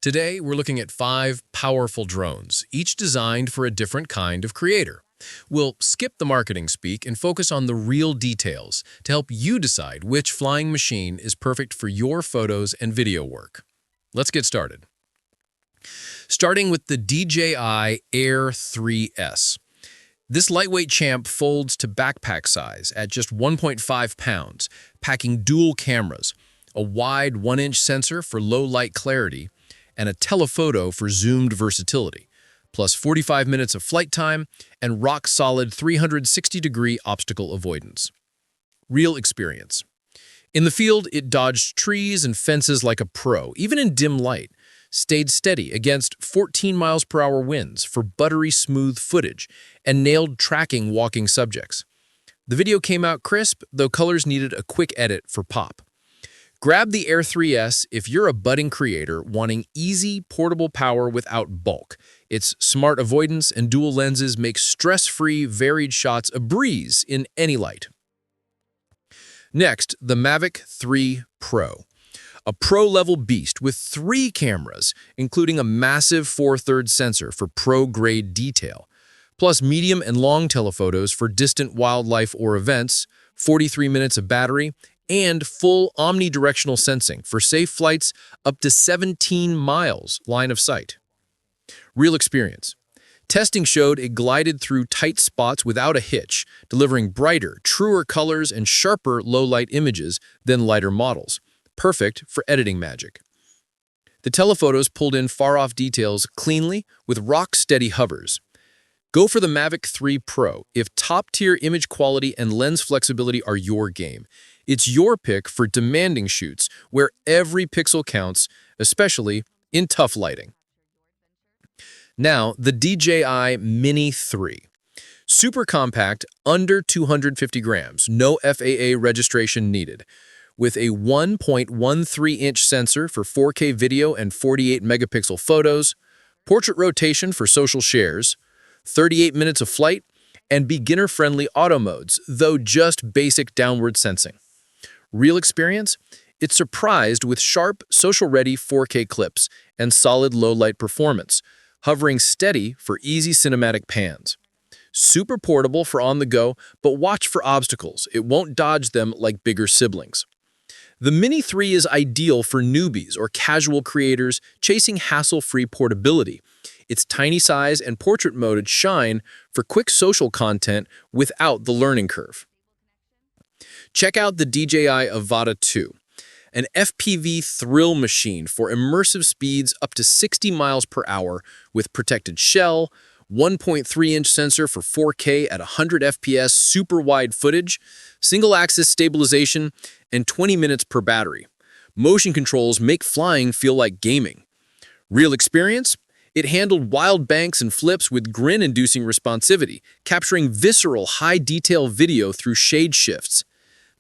Today, we're looking at 5 powerful drones, each designed for a different kind of creator. We'll skip the marketing speak and focus on the real details to help you decide which flying machine is perfect for your photos and video work. Let's get started. Starting with the DJI Air 3S. This lightweight champ folds to backpack size at just 1.5 pounds, packing dual cameras, a wide 1-inch sensor for low light clarity, and a telephoto for zoomed versatility, plus 45 minutes of flight time and rock-solid 360-degree obstacle avoidance. Real experience. In the field, it dodged trees and fences like a pro, even in dim light, stayed steady against 14 miles per hour winds for buttery smooth footage, and nailed tracking walking subjects. The video came out crisp, though colors needed a quick edit for pop. Grab the Air 3S if you're a budding creator wanting easy, portable power without bulk. Its smart avoidance and dual lenses make stress-free, varied shots a breeze in any light. Next, the Mavic 3 Pro. A pro-level beast with 3 cameras, including a massive 4/3 sensor for pro-grade detail, plus medium and long telephotos for distant wildlife or events, 43 minutes of battery, and full omnidirectional sensing for safe flights up to 17 miles line of sight. Real experience. Testing showed it glided through tight spots without a hitch, delivering brighter, truer colors and sharper low-light images than lighter models, perfect for editing magic. The telephotos pulled in far-off details cleanly with rock-steady hovers. Go for the Mavic 3 Pro if top-tier image quality and lens flexibility are your game. It's your pick for demanding shoots where every pixel counts, especially in tough lighting. Now, the DJI Mini 3. Super compact, under 250 grams, no FAA registration needed. With a 1.13-inch sensor for 4K video and 48-megapixel photos, portrait rotation for social shares, 38 minutes of flight, and beginner-friendly auto modes, though just basic downward sensing. Real experience? It's surprised with sharp, social-ready 4K clips and solid low-light performance, hovering steady for easy cinematic pans. Super portable for on the go, but watch for obstacles. It won't dodge them like bigger siblings. The Mini 3 is ideal for newbies or casual creators chasing hassle-free portability. Its tiny size and portrait mode shine for quick social content without the learning curve. Check out the DJI Avata 2, an FPV thrill machine for immersive speeds up to 60 miles per hour with protected shell, 1.3-inch sensor for 4K at 100 FPS super wide footage, single-axis stabilization, and 20 minutes per battery. Motion controls make flying feel like gaming. Real experience? It handled wild banks and flips with grin-inducing responsivity, capturing visceral, high-detail video through shade shifts.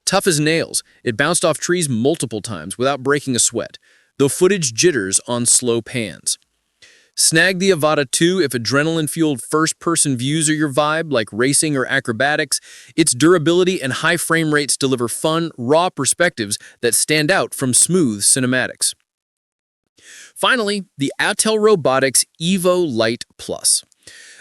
Tough as nails, it bounced off trees multiple times without breaking a sweat, though footage jitters on slow pans. Snag the Avata 2 if adrenaline-fueled first-person views are your vibe, like racing or acrobatics. Its durability and high frame rates deliver fun, raw perspectives that stand out from smooth cinematics. Finally, the Autel Robotics Evo Lite Plus.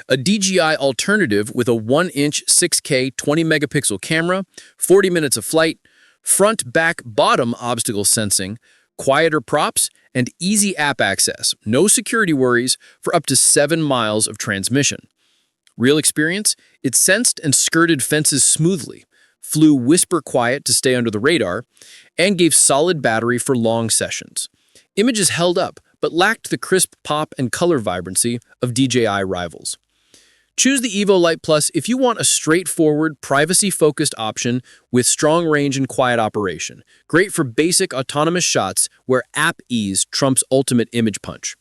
A DJI alternative with a 1-inch 6K 20-megapixel camera, 40 minutes of flight, front, back, bottom obstacle sensing, quieter props, and easy app access, no security worries for up to 7 miles of transmission. Real experience? It sensed and skirted fences smoothly, flew whisper quiet to stay under the radar, and gave solid battery for long sessions. Images held up, but lacked the crisp pop and color vibrancy of DJI rivals. Choose the Evo Lite Plus if you want a straightforward, privacy-focused option with strong range and quiet operation. Great for basic autonomous shots where app ease trumps ultimate image punch.